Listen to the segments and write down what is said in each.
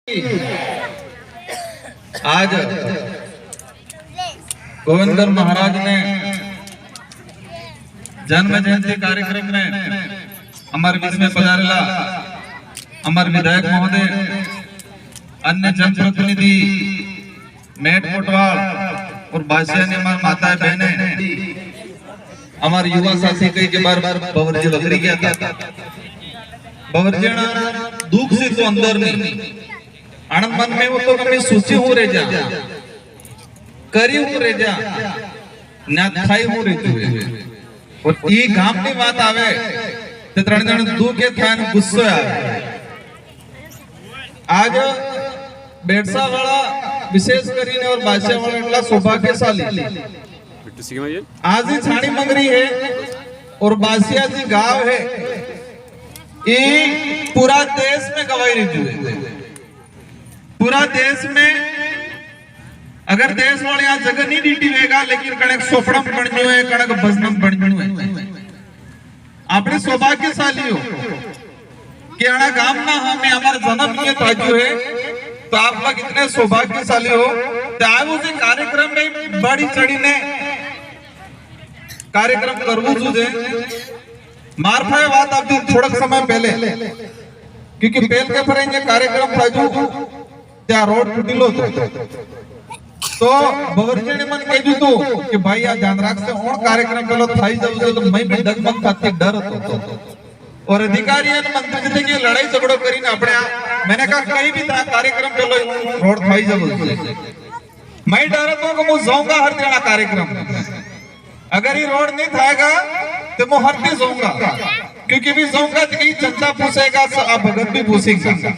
आज गोविंदगढ़ महाराज ने जन्म जयंती कार्यक्रम में हमारे बीच में पधारेला हमारे विधायक महोदय, अन्य जनप्रतिनिधि, मेट कोटवाल और बादशाह ने हमारे माता बहने, हमारे युवा साथी कई के बार बवरजी बकरी गया था। बवरजी दुख से तो अंदर नहीं आनंद मन में वो तो कभी सोची हो रह जा करी हो रह जा ना थाई हो रही थी और ये गाम की बात आवे ते त्रण जण दुख के थान गुस्सो आवे। आज बेड़सा वाला विशेष करीने और बादशाह वाला इतना सौभाग्यशाली आज ही छाणी मंगरी है और बादशाह जी गांव है, ये पूरा देश में गवाही रही है। पूरा देश में अगर देश वाले यहाँ जगह नहीं डीटी वेगा, लेकिन कणक सोफड़म बनजो है, कणक भजनम बनजो है। आपने सौभाग्यशाली हो कि आना गांव ना हमें हमारा जन्म ये ताजू है, तो आप लोग इतने सौभाग्यशाली हो। तो उस कार्यक्रम में बड़ी चढ़ी ने कार्यक्रम करवू जुजे मारफा बात आप थोड़ा समय पहले, क्योंकि पहल के फरेंगे कार्यक्रम ताजू त्या रोड टूटिलो तो बवरजी ने मन कही तो कि भाई आ ध्यान राख से और कार्यक्रम पेलो थाई जाऊ तो मैं भी डगमग खाती डर હતો और अधिकारी ने मंत्री जी की लड़ाई झगड़ो करीने अपने मैंने कहा कहीं भी था कार्यक्रम पेलो रोड थाई जाऊ मैं डर तो कि मैं जाऊंगा हर देना कार्यक्रम, अगर ये रोड नहीं थाएगा तो मैं हर दिन जाऊंगा, क्योंकि भी जाऊंगा तो कहीं जनता पूछेगा आप भगत भी पूछेगा।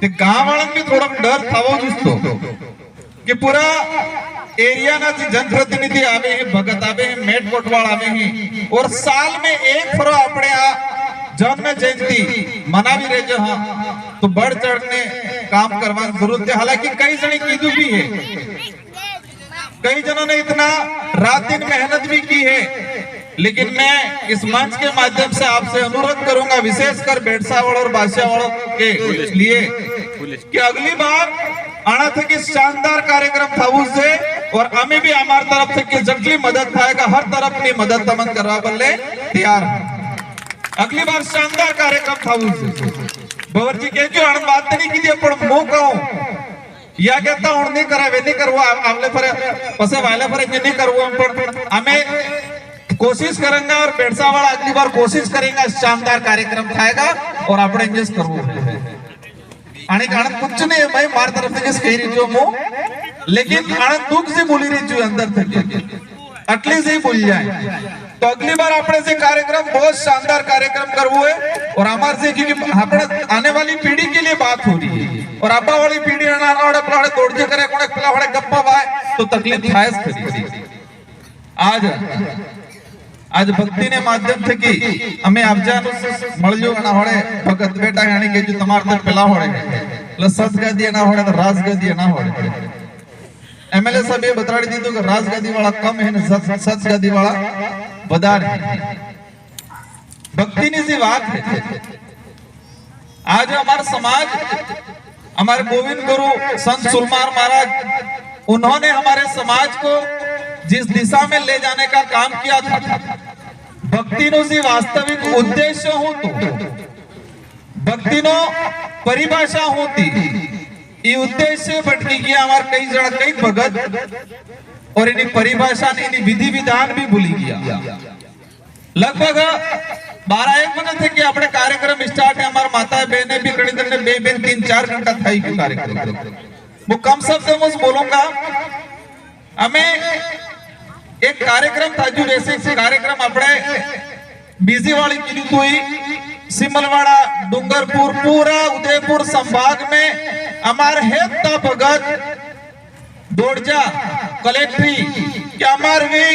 गांव वालों भी थोड़ा डर था वो दोस्तों कि पूरा एरिया ना जनप्रतिनिधि आवे हैं, भगत आवे हैं, मेट कोटवाल आवे हैं और साल में एक फरो अपने जन्म जयंती मना भी रहे हाँ, तो बढ़ चढ़ने काम करवा जरूरत है। हालांकि कई जने कीधु भी है, कई जनों ने इतना रात दिन मेहनत भी की है, लेकिन मैं इस मंच के माध्यम से आपसे अनुरोध करूंगा, विशेषकर बेड़सावड़ और बादशाहवाड़ों के लिए, कि अगली बार आना था कि शानदार कार्यक्रम था उससे और हमें भी हमारी तरफ से कि जटली मदद थाएगा, हर तरफ की मदद तमन करवा बल्ले तैयार। अगली बार शानदार कार्यक्रम था उससे बवरजी कह जो आनंद बात नहीं की थी पर मुंह कहूं या कहता हूं नहीं करा वे नहीं करवा आवले पर पसे वाले पर नहीं करवा पर हमें कोशिश करेंगे और बेड़सा वाला अगली बार कोशिश करेंगे शानदार कार्यक्रम थाएगा और अपने एंजॉय करवो आणि आनंद कुछ नहीं मैं मार तरफ से कही रही जो मु, लेकिन आनंद दुख से बोली रही जो अंदर थे अटली से ही बोल जाए। तो अगली बार अपने से कार्यक्रम बहुत शानदार कार्यक्रम करवो है और हमारे से, क्योंकि अपने आने वाली पीढ़ी के लिए बात हो रही है और अब्बा वाली पीढ़ी तोड़ जे करे कोने गप्पा वाए तो तकलीफ थायस। आज भक्ति ने माध्यम थे कि हमें अफजान मळजो ना होड़े भगत बेटा यानी के जो तमार तक पेला होड़े ल सत गदी ना होड़े तो राज गदी ना होड़े। एमएलए साहब ये बताड़ी दी तो कि राज गदी वाला कम है ना सत गदी वाला बदार है। भक्ति ने सी बात है। आज हमारा समाज, हमारे गोविंद गुरु संत सुरमार महाराज, उन्होंने हमारे समाज को जिस दिशा में ले जाने का काम किया था, भक्ति नो सी वास्तविक उद्देश्य हो तो भक्ति नो परिभाषा होती, ये उद्देश्य भटकी गया हमारे कई जड़ा कई भगत और इन्हीं परिभाषा ने इन्हीं विधि विधान भी भूली गया। लगभग 12-1 बजे थे कि अपने कार्यक्रम स्टार्ट है, हमारे माता बहने भी कड़ी करने बे 3-4 घंटा था ही कार्यक्रम। वो कम शब्द में बोलूंगा, हमें एक कार्यक्रम था जो जैसे कार्यक्रम अपने बिजी वाली की हुई सिमलवाड़ा, डूंगरपुर, पूरा उदयपुर संभाग में हमारे हेता भगत दोड़जा कलेक्ट्री कि हमार भी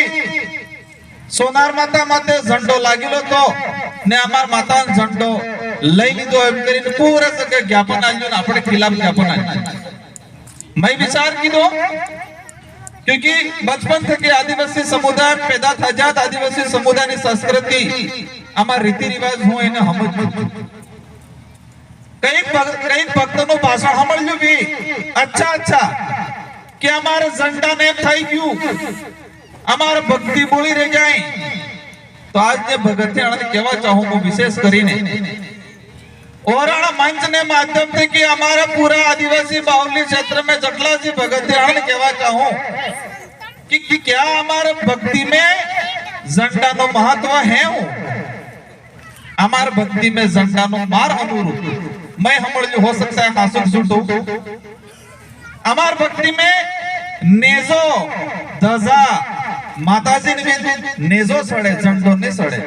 सोनार माता माते झंडो लागिलो तो ने हमार माता झंडो लई लीधो एम करीने पूरा सके ज्ञापन आल्यो ने अपने खिलाफ ज्ञापन आल्यो। मैं विचार कीधो क्योंकि बचपन थे आदिवासी समुदाय पैदा था, जात आदिवासी समुदाय की संस्कृति हमार रीति रिवाज हो कई भक्तों भाषण अच्छा अच्छा कि हमारे झंडा ने થઈ ગયું हमारे भक्ति बोली रह जाए तो आज ने भगत कहवा चाहूं मैं विशेष કરીને ओराणा मंच ने माध्यम से कि हमारा पूरा आदिवासी बाहुल्य क्षेत्र में जटला जी भगत कहवा चाहूं कि क्या हमारे भक्ति में झंडा नो महत्व है हमारे भक्ति में झंडा नो मार अनुरूप मैं हमड़ जो हो सकता है हासुक सुटो हमार भक्ति में नेजो दजा माताजी ने नेजो सड़े झंडो ने सड़े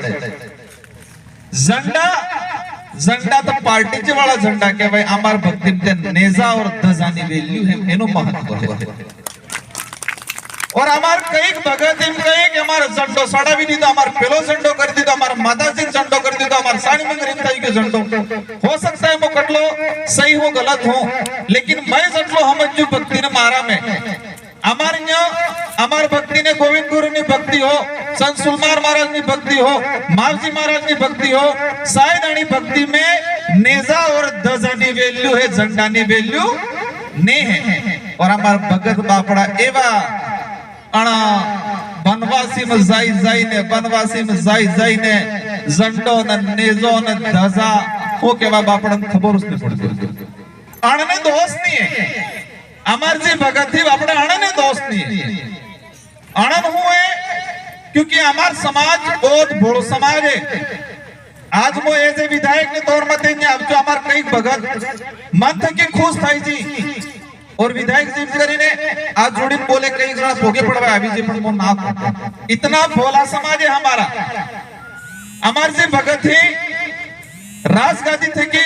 झंडा झंडा तो पार्टी चे वाला झंडा के भाई हमार भक्ति में नेजा और दजा की वैल्यू है एनो महत्व है और हमार कई भगत इन कई कि हमारा झंडो सड़ा भी नहीं तो हमार पेलो झंडो कर दी तो हमार माताजी झंडो कर दी तो हमार साड़ी में रिंताई के झंडो हो सकता है वो कटलो सही हो गलत हो लेकिन मैं झंडो हम जो भक्ति ने मारा में हमार भक्ति ने गोविंद गुरु की भक्ति हो संत सुलमार महाराज की भक्ति हो मावजी महाराज की भक्ति हो सायदानी भक्ति में नेजा और दजा की वैल्यू है झंडा की वैल्यू नहीं है और हमार भगत बापड़ा एवा अणा बनवासी में जाई ने बनवासी में जाई ने झंडो ने नेजो ने दजा वो केवा बापड़न खबर उसने पड़ती अणने दोस्त नहीं है अमर जी भगत थी बापड़ा अणने दोस्त नहीं है अणन हुए क्योंकि हमार समाज बहुत बड़ो समाज है आज वो एज ए विधायक ने तौर मत अब जो हमार कई भगत मन थे कि खुश थाई जी और विधायक जी ने आज जोड़ी बोले कई जरा भोगे पड़वा अभी जी पण ना इतना भोला समाज है हमारा हमार जी भगत ही राजगादी थे कि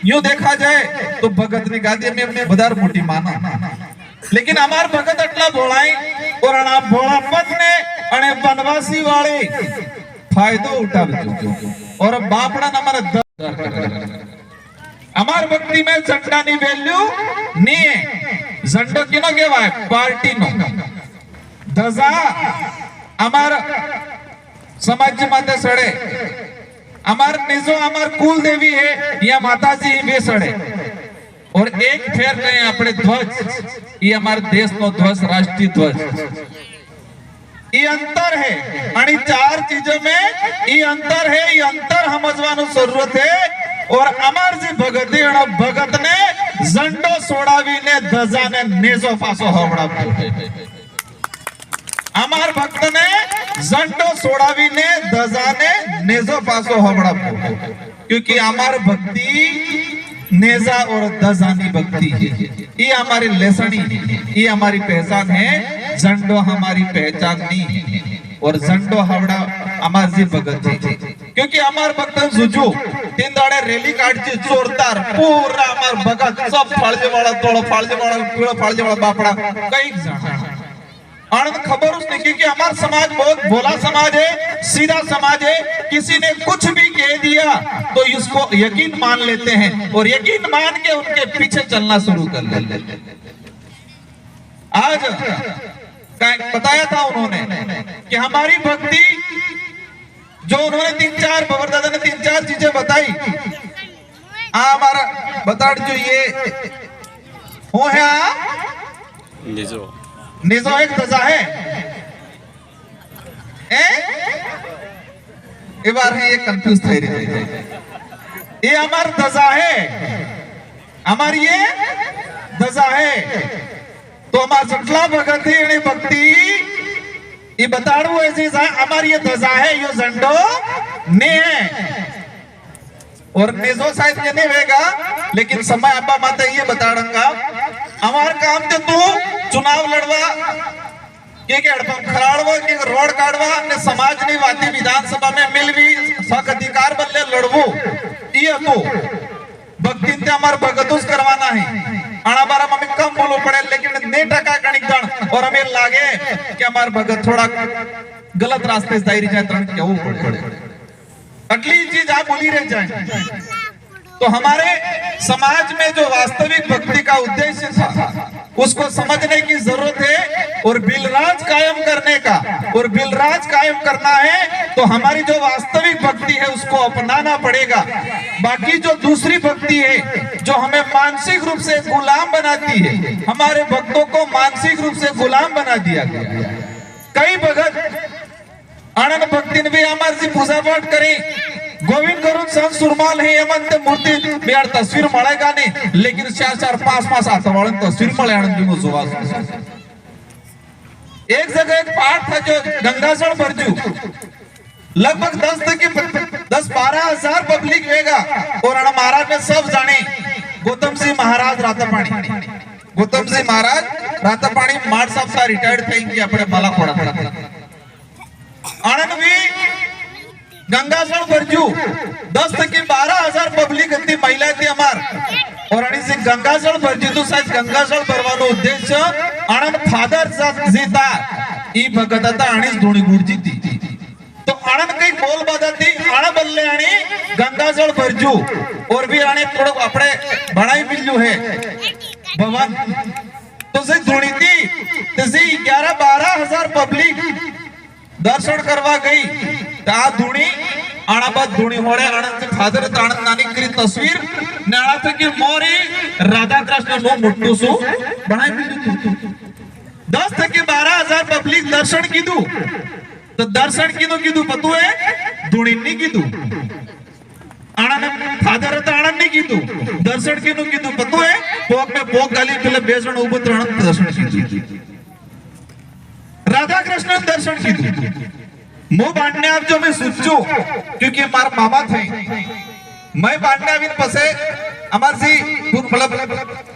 यूं देखा जाए तो भगत ने गादी में अपने बदार मोटी माना लेकिन हमार भगत अटला भोलाई और अना भोलापन ने अने बनवासी वाले फायदो उठावे और बापड़ा हमारा हमार भक्ति में झंडा की वैल्यू नहीं है झंडो किनो केवाय पार्टी नो दजा हमार समाज माते सड़े हमार निजो हमार कुल देवी है या माताजी वे सड़े और एक फेर कहें अपने ध्वज ये हमारे देश नो ध्वज राष्ट्रीय ध्वज ये अंतर है आणि चार चीजों में ये अंतर है ये अंतर समझवानो जरूरत है और अमर जी भगत ने झंडो सोड़ावी ने दजा ने नेजो फासो होवड़ा अमर भक्त ने झंडो सोड़ावी ने दजा ने नेजो फासो होवड़ा क्योंकि अमर भक्ति नेजा और दजानी भक्ति है ये हमारी लेसनी है ये हमारी पहचान है झंडो हमारी पहचान नहीं है और झंडो हावड़ा अमर जी भगत जी क्योंकि अमर भक्त जुजू तीन दाड़े रैली काटची जोरदार पूरा अमर भगत सब फाळजे वाला तोड़ो फाळजे वाला पीड़ो फाळजे वाला बापड़ा कई आनंद खबर उसने की कि हमारा समाज बहुत भोला समाज है सीधा समाज है किसी ने कुछ भी कह दिया तो इसको यकीन मान लेते हैं और यकीन मान के उनके पीछे चलना शुरू कर लेते हैं आज बताया था उन्होंने कि हमारी भक्ति जो उन्होंने तीन चार बाबा दादा ने तीन चार चीजें बताई हमारा बता जो ये हो है निजो एक दजा है ये बार है ये कंफ्यूज थे ये हमार दजा है हमारी ये दजा है तो हमारा जटला भगत ही भक्ति ये बताड़ू ऐसी हमारी ये दजा है ये झंडो ने है और निजो शायद ये नहीं होगा लेकिन समय अब्बा माता ये बताड़ूंगा हमारा काम तो तू चुनाव लड़वा के खराड़वा के रोड काटवा ने समाज ने वाती विधानसभा में मिल भी हक अधिकार बदले लड़वो ये तो भक्ति ते हमार भगतुस करवाना है आना बारा में कम बोलो पड़े लेकिन ने टका कणिक दण और हमें लागे कि हमार भगत थोड़ा गलत रास्ते से दायरी जाए तरण क्यों पड़े अगली चीज आप बोली रह जाए तो हमारे समाज में जो वास्तविक भक्ति का उद्देश्य था उसको समझने की जरूरत है और बिलराज कायम करने का, और बिलराज कायम करना है तो हमारी जो वास्तविक भक्ति है उसको अपनाना पड़ेगा। बाकी जो दूसरी भक्ति है जो हमें मानसिक रूप से गुलाम बनाती है, हमारे भक्तों को मानसिक रूप से गुलाम बना दिया गया। कई भगत आनंद भक्ति ने भी हमारे से पूजा पाठ करें, गोविंद करुण संत सुरमाल है यमन ते मूर्ति बेर तस्वीर मळेगा नहीं, लेकिन 4-4 5-5 आतवाळन तस्वीर मळे आनंद की मुसवास। एक जगह एक पाठ था जो गंगाजल भरजू, लगभग 10-12 हजार पब्लिक वेगा, और महाराज ने सब जाने गौतम सिंह महाराज रातापाणी, गौतम सिंह महाराज रातापाणी मार साहब सा रिटायर्ड थे कि अपने बाला पड़ा आनंद भी गंगाजल भरजू 10-12 हजार पब्लिक હતી, महिला थी अमार, और आणि से गंगाजल भरजू तो साज गंगाजल भरવાનો उद्देश्य आनंद फादर जीता ई भगत હતા आणि ધૂણી ગુરજી थी। तो आनंद कई बोल बदलती आना बल्ले आणि गंगाजल भरजू, और भी आने थोड़ा अपने बनाई मिलू है भवन, तो से धूणी थी तसे 11-12 हजार पब्लिक दर्शन करवा गई। आ धूणी आनाबाद धूणी होड़े आनंद फादर आनंद नानी करी तस्वीर नाड़ा थे कि मोरी राधा कृष्ण नो मुट्टू सु बनाई मिली 10-12 हजार पब्लिक दर्शन कीधु, तो दर्शन कीधु पतु है धूणी नहीं कीधु, आनंद फादर आनंद नहीं कीधु, दर्शन कीधु पतु है पोक में पोक गाली पहले बेजण उबत आनंद दर्शन कीधु, राधा कृष्ण दर्शन कीधु। मुंह बांटने आप जो मैं सोचू क्योंकि हमारे मामा थे, मैं बांटने अभी पसे हमार सी मतलब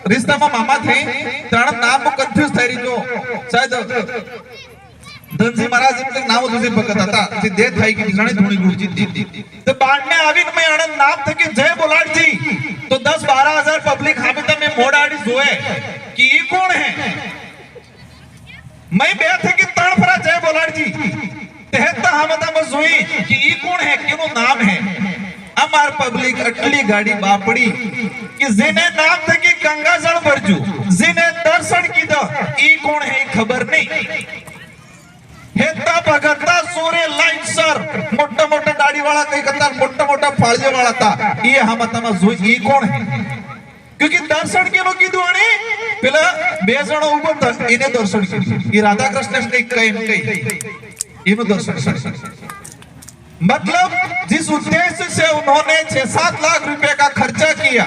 रिश्ता में मामा थे, तारण नाम में कंफ्यूज थे रही जो शायद धनजी महाराज इनके नाम दूसरे भगत था, जी देख भाई की जाने धूणी गुरुजी थी, तो बांटने अभी मैं आनंद नाम थे कि जय बोलाट जी, तो 10-12 हजार पब्लिक हामी तब में मोड़ाड़ी जोए कि ये कौन है, मैं बे थे कि तण फरा जय बोलाट जी तेहता हम तब जोई कि ये कौन है, क्यों नाम है, अमार पब्लिक अटली गाड़ी बापड़ी कि जिने नाम थे कि गंगाजल भरजू, जिने दर्शन की दो ई कौन है खबर नहीं, हेता भगता सोरे लाइन सर मोटा मोटा दाढ़ी वाला कई कता मोटा मोटा फाड़े वाला था, ये हम तब जोई ई कौन है, क्योंकि दर्शन केनो कीधु आणि पेला बेजण उभो इने दर्शन कीधु, ये राधा कृष्ण ने कई इनो दर्शन, मतलब जिस उद्देश्य से उन्होंने 6-7 लाख रुपए का खर्चा किया,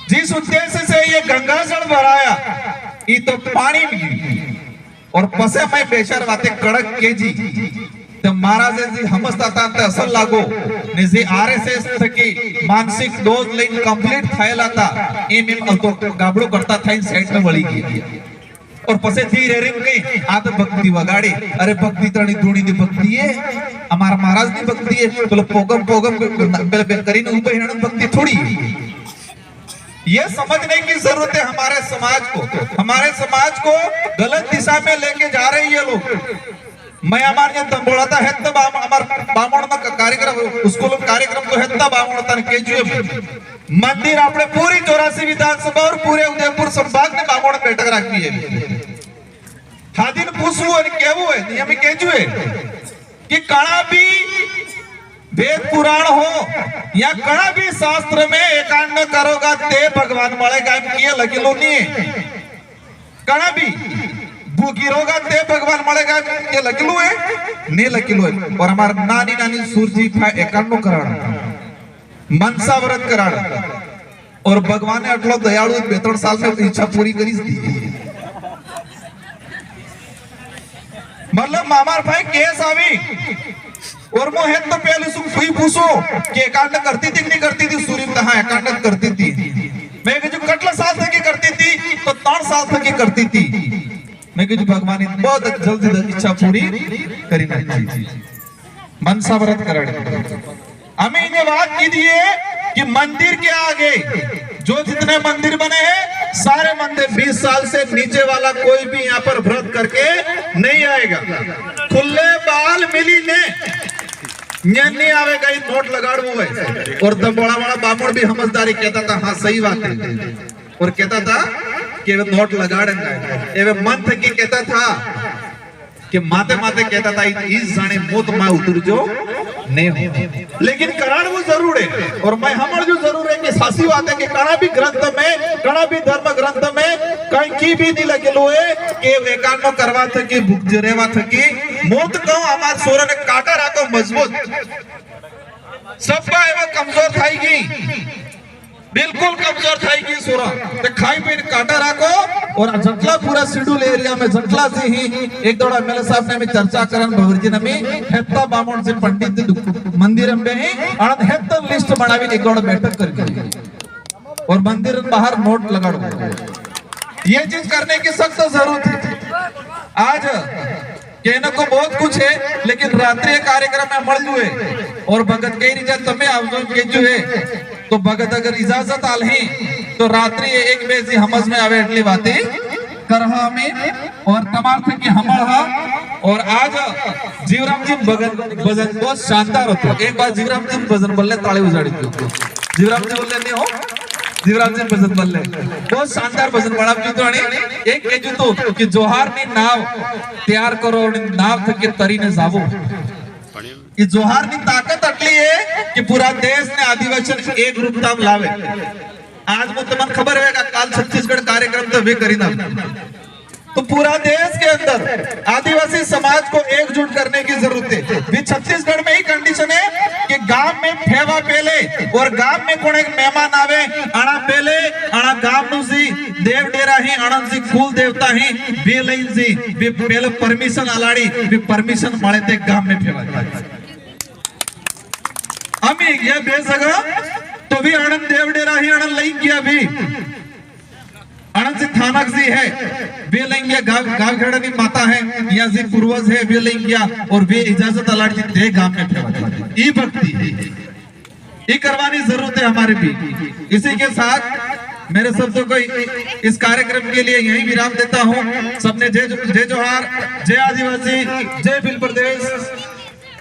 जिस उद्देश्य से ये गंगाजल भराया, ये तो पानी और पसे में बेशर बातें कड़क के जी तो महाराज जी हमस्ता था असल लागो ने जे आरएसएस थकी मानसिक डोज लेन कंप्लीट थायला था एम तो गाबड़ो करता था इन साइड में वળી गई, और पसे धीरे रे गई आद भक्ति वगाड़ी, अरे भक्ति तणी धूणी दी भक्ति है, हमारा महाराज दी भक्ति है, तो पोगम पोगम बेल करीने ऊपर हेणन भक्ति थोड़ी है। ये समझने की जरूरत है हमारे समाज को, हमारे समाज को गलत दिशा में लेके जा रहे हैं लोग। मैं हमारे बोला था हेत्ता हमार बामण का कार्यक्रम स्कूल कार्यक्रम तो हेत्ता बामण था केजीएफ मंदिर आपने पूरी 84 विधानसभा और पूरे उदयपुर संभाग ने बामण बैठक रखी है, हादिन पूछू और केवू है नियम केजू है कि कणा भी वेद पुराण हो या कणा भी शास्त्र में एकांत करोगा ते भगवान मळेगा किए लगिलो नहीं है, कणा भी गिरोगा ते भगवान मळेगा ये लगिलो है नहीं लगिलो है, और हमारा नानी नानी सूरजी एकांत कराना मनसा व्रत कराना, और भगवान ने अटलो दयालु 2-3 साल में इच्छा पूरी करी दी, मतलब मामार भाई केस आवी और वो है तो पहले सुई पूछो कि एकांत करती थी नहीं करती थी, सूर्य ने हाँ एकांत करती थी, मैं जो कटला साल तक करती थी तो 3 साल तक करती थी, मैं जो भगवान ने बहुत जल्दी इच्छा पूरी करी नहीं, मनसा व्रत कराने हमें इन्हें बात की दी है कि मंदिर के आगे जो जितने मंदिर बने हैं सारे मंदिर 20 साल से नीचे वाला कोई भी यहाँ पर व्रत करके नहीं आएगा, खुले बाल मिली ने नहीं आवेगा, नोट लगाड़ू है, और तब बड़ा बड़ा बामण भी समझदारी कहता था हाँ सही बात है, और कहता था कि वे नोट लगाड़ेंगे ये वे मन थे कि कहता था कि माते माते कहता था इस जाने मोत मा उतर जो नहीं हो, लेकिन कराण वो जरूर है और मैं हमर जो जरूर है कि सासी बात है कि कणा भी ग्रंथ में कणा भी धर्म ग्रंथ में कहीं की भी नहीं लगे लोए कि एकांत करवा थे कि भूख जरेवा थे कि मोत कहूं हमार सोरा ने काटा राखो मजबूत सब एवं कमजोर थाएगी बिल्कुल कमजोर थाएगी सोरा तो खाई पी काटा राखो और जटला पूरा शेड्यूल एरिया में जटला से ही एक दौड़ा एमएलए साहब ने में चर्चा करन भवरजी ने में हेत्ता बामण से पंडित मंदिर में ही अनंत हेत्ता लिस्ट बनावी एक दौड़ा बैठक करके और मंदिर बाहर नोट लगाड़ो ये चीज करने की सख्त जरूरत है। आज कहने को बहुत कुछ है लेकिन रात्रि कार्यक्रम में मर जुए और भगत कह रही तमें आवजो के जुए तो भगत अगर इजाजत आलही तो रात्रि एक बेसी हमज में आवे एटली बातें करहा में और तमार थे कि हमल हा और आज जीवराम जी भजन बहुत शानदार होता एक बार जीवराम जी भजन बोलले ताली उजाड़ी थी जीवराम जी बोलले नहीं हो जीवराम जी भजन बोलले बहुत शानदार भजन बड़ा जो एक के जो कि जोहार नी नाव तैयार करो नाव थे कि तरी ने जावो ये जोहार नी ताकत अटली है कि पूरा देश ने आदिवासी एक रूपता में लावे। आज वो तुमन खबर है काल छत्तीसगढ़ कार्यक्रम तो वे करी ना तो पूरा देश के अंदर आदिवासी समाज को एकजुट करने की जरूरत है। भी छत्तीसगढ़ में ही कंडीशन है कि गांव में फेवा पेले और गांव में कोई मेहमान आवे अणा पेले अणा गांव नु सी देव डेरा ही अणन सी कुल देवता ही बे लाइन सी बे पहले परमिशन अलाड़ी बे परमिशन माले ते गांव में फेवा हमें ये बेसगा तो भी अणन देव डेरा ही अणन लई किया भी अनंत से थानक जी है वे लेंगे गांव घेड़नी माता है या जी पूर्वज है वे लेंगे और वे इजाजत अलाट जी दे गांव में फेवा ये भक्ति ये करवानी जरूरत है हमारे भी। इसी के साथ मेरे शब्दों को इस कार्यक्रम के लिए यही विराम देता हूँ। सबने जय जोहार, जय आदिवासी, जय भील प्रदेश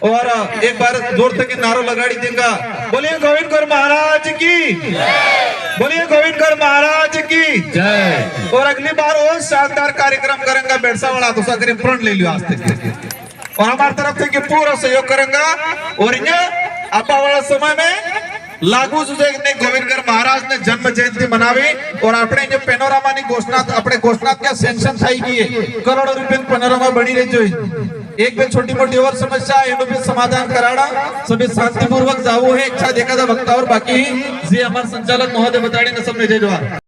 और एक बार जोर से नारो लगाड़ी देगा। बोलिए गोविंद गौर महाराज की, बोलिए गोविंद गौर महाराज की जय। और अगली बार और शानदार कार्यक्रम करेंगे बेड़सा वाला तो सकरी प्रण ले लियो आज तक और हमारी तरफ से पूरा सहयोग करेंगे और आपा वाला समय में लागू ने गोविंदगढ़ महाराज ने जन्म जयंती मनावी और अपने जो पेनोरामा की घोषणा अपने घोषणा क्या सेंशन थाई की है करोड़ों रुपए पेनोरामा बनी रही जो एक भी छोटी मोटी और समस्या एनो भी समाधान कराना सभी शांतिपूर्वक जाओ है इच्छा देखा था वक्ता और बाकी जी हमारे संचालक महोदय बताड़ी ने सबने जय जोहार।